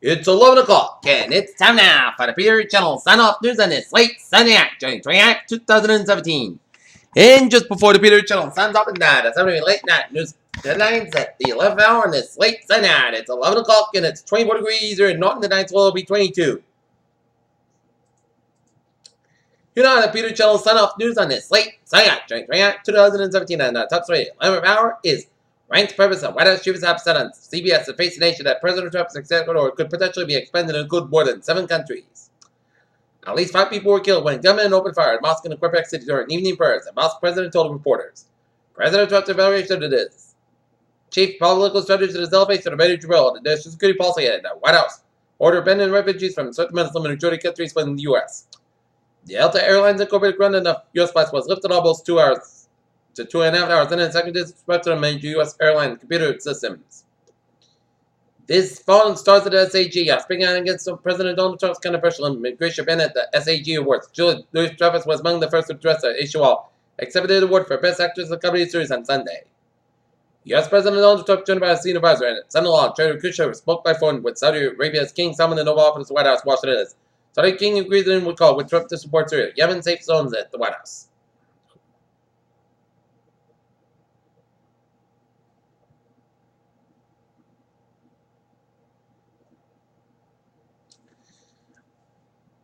It's 11 o'clock, and it's time now for the Peter Channel sign-off news on this late Sunday night, January 29th, 2017. And just before the Peter Channel signs off at night, it's every late night news headlines at the 11th hour on this late Sunday night. It's 11 o'clock, and it's 24 degrees here in Norton. The night's will be 22. You know the Peter Channel sign-off news on this late Sunday night, January 29th, 2017, and the top story 11th hour is ranked purpose of White House Chief of Staff said on CBS to face the nation that President Trump's executive order could potentially be expanded and include more than 7 countries. At least 5 people were killed when gunmen opened fire at a mosque in the Quebec City during evening prayers, the mosque president told reporters. President Trump's evaluation of this chief political strategist is elevated to the major drill, the national security policy at the White House ordered abandoned refugees from certain Muslim and majority countries within the U.S. The Delta Airlines Incorporated ground in the U.S. flight was lifted almost 2 hours to 2.5 hours, and then second disrespect to the major U.S. airline computer systems. This fallen stars of the SAG are speaking out against President Donald Trump's controversial immigration ban at the SAG Awards. Julie Louis-Dreyfus was among the first to address the issue while accepting the award for Best Actress in a Comedy Series on Sunday. U.S. President Donald Trump, joined by his senior advisor and son-in-law, Jared Kushner, spoke by phone with Saudi Arabia's King Salman in the Oval Office of the White House, Washington is. Saudi King agreed in a call with Trump to support Syria, Yemen safe zones at the White House.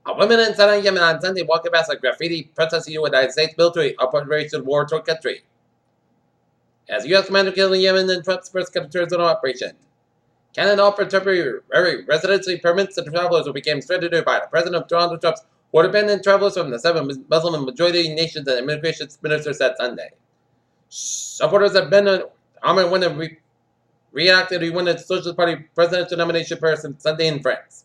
A woman in Sanaa, Yemen on Sunday walking past a graffiti protesting the United States military operation war torn country. As U.S. commander killed in Yemen in Trump's first counterterrorism operation. Canada offered temporary residency permits to travelers who became stranded by the President of Donald Trump's order banning travelers from the 7 Muslim majority nations, the immigration minister said Sunday. Supporters have been armored when they reacted to win the Socialist Party presidential nomination person Sunday in France.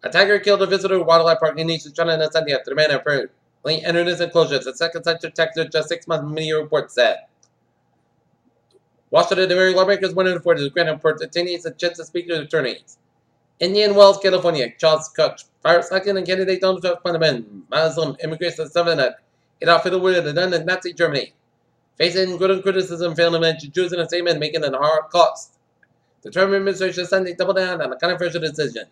A tiger killed a visitor to wildlife park in East China on Sunday after the man apparently entered his enclosure. The second such attack just 6 months, media reports said. Washington, the very lawmakers went in for the grant of attendees a chance to speak to the attorneys. Indian Wells, California, Charles Koch, fire second and candidate Donald Trump fundamental Muslim immigration 7 at it outfitted with the done in Nazi Germany. Facing good criticism, failing to mention Jews in a statement making it a hard cost. The Trump administration Sunday doubled down on a controversial decision.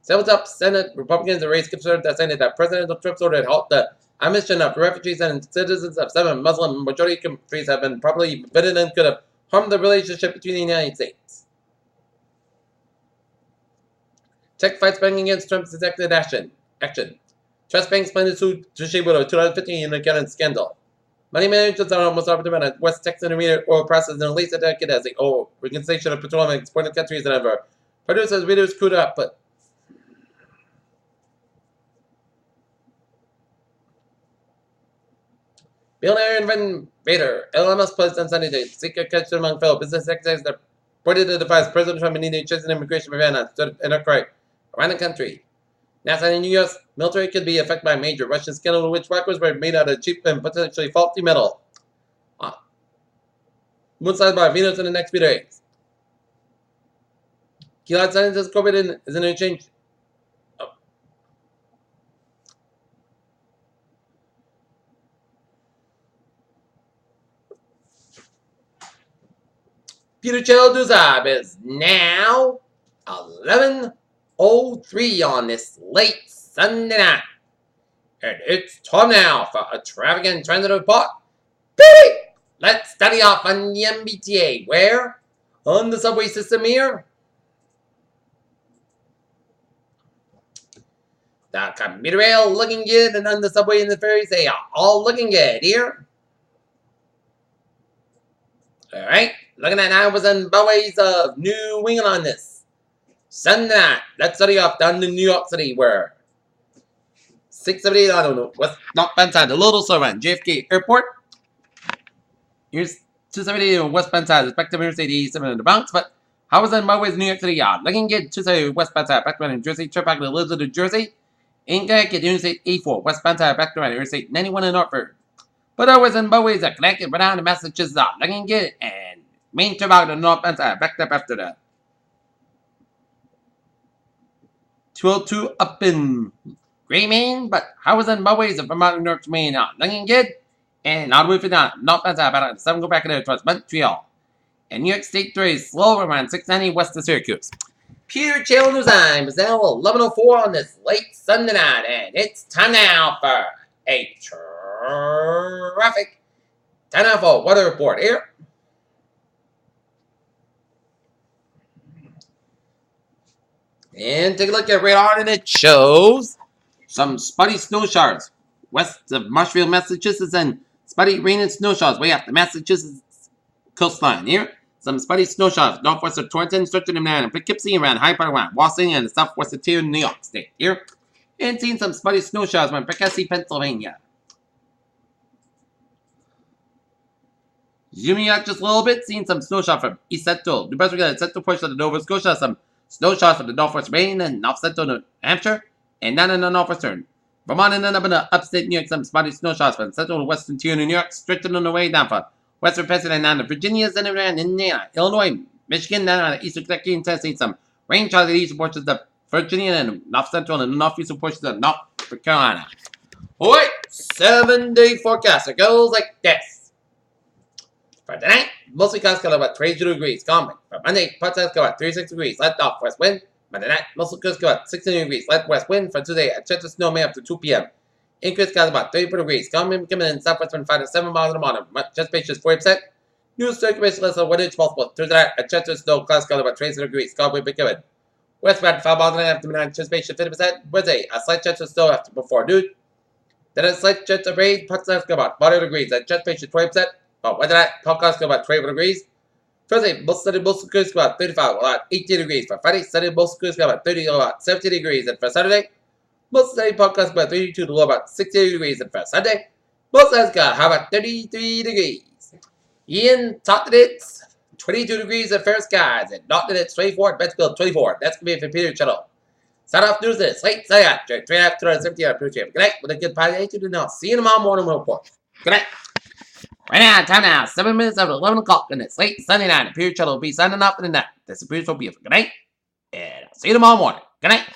Several top Senate Republicans raised concerns that saying that President Trump's order to halt the admission of refugees and citizens of 7 Muslim majority countries have been properly forbidden and could have harmed the relationship between the United States. Tech fights banging against Trump's executive action. Trust banks plan to sue Toshiba with a 2015 account scandal. Money managers are almost operative at West Texas Intermediate oil process in at least a decade as the organization of petroleum exporting countries that have produces reduced crude output. Billionaire innovator Elon Musk pledged on Sunday to seek a connection among fellow business executives that reported to devise President Trump needed to chase an immigration ban around the country. NASA and the U.S. military could be affected by a major Russian scandal in which rockets were made out of cheap and potentially faulty metal. Moonsized by Venus in the next few days. Gilad scientists COVID is an exchange. Peter Channel News Hub is now 11:03 on this late Sunday night. And it's time now for a traffic and transit report. Baby! Let's study off on the MBTA. Where? On the subway system here. The commuter rail looking good, and on the subway and the ferries, they are all looking good here. Alright. Looking at hours and byways of New England on this Sunday night. Let's study off down to New York City where 678, I don't know, what's not Benside, the Little Servant, JFK Airport. Here's 278 on West Benside, respective Interstate 87 in the Bronx, but hours and byways New York City are looking good. 278 West Benside, back to New Jersey, trip back to Elizabeth, New Jersey. In Connecticut, Interstate 84, West Benside, back to Interstate 91 in Hartford. But hours and byways are connected, but down to Massachusetts are looking good, and main trip out to North Benside, backed up after that. 202 up in Gray, Maine, but hours and byways of Vermont and North Maine are looking good. And all the way from down North Benside, about 7 go back there towards Montreal. And New York State 3 is slow around 690 west of Syracuse. Peter Chandler's time is now 11:04 on this late Sunday night, and it's time now for a traffic time now for weather report here. And take a look at radar, and it shows some spotty snow showers west of Marshfield, Massachusetts, and spotty rain and snow showers way up the Massachusetts coastline here. Some spotty snow showers northwest of Torrington, stretching them down in Poughkeepsie, around Hyde Park, around Washington, and the southwest of New York State here. And seeing some spotty snow showers around Poughkeepsie, Pennsylvania. Zooming out just a little bit, seeing some snow showers from East Central, New Brunswick, and central portion of the Nova Scotia, some snow showers from the northwest Maine and north central New Hampshire, and down in the northwestern Vermont, and then up in the upstate New York, some spotty snow showers from central and western tier New York, stretching on the way down from western Pennsylvania, down to Virginia, and around Indiana, Illinois, Michigan, down on the eastern Kentucky, and Tennessee, some rain showers in the eastern portions of Virginia, and north central and northeastern portions of North Carolina. Alright, 7-day forecast. It goes like this. For tonight, mostly clouds got about 22 degrees, calming. For Monday, parts of got about 36 degrees, light northwest wind. Monday night, mostly clouds got about 16 degrees, light west wind. For Tuesday, a chance of snow may up to 2 p.m. Increase clouds about 34 degrees, calming, coming in southwest wind 5 to 7 miles in the morning. Chance base is 40%. New circulation less than 1 inch possible. Thursday night, a chance of snow, clouds got about 26 degrees, calming, becoming westbound 5 miles in the after midnight, chance base 50%. Wednesday, a slight chance of snow after before noon. Then a slight chance of rain, parts of got about 40 degrees, a chance base is 20%. But whether that podcast go about 24 degrees. Thursday, most sunny, most good go about 35, about 18 degrees. For Friday, sunny, most good go about 30, about 17 degrees. And for Saturday, most sunny podcast about 32 to low about 60 degrees. And for Sunday, most sunny got how about 33 degrees. Ian talked it 22 degrees at fair skies, and Norton it's 24 at Bentonville 24. That's gonna be it for Peter Channel. Start off news this late Sunday, 3.5 I appreciate it. Good night with a good party attitude, and I'll see you tomorrow morning with a report. Good night. Right now, time now, 7 minutes after 11 o'clock, and it's late Sunday night. The Peter Channel will be signing off for the night. This appears will be a good night, and I'll see you tomorrow morning. Good night.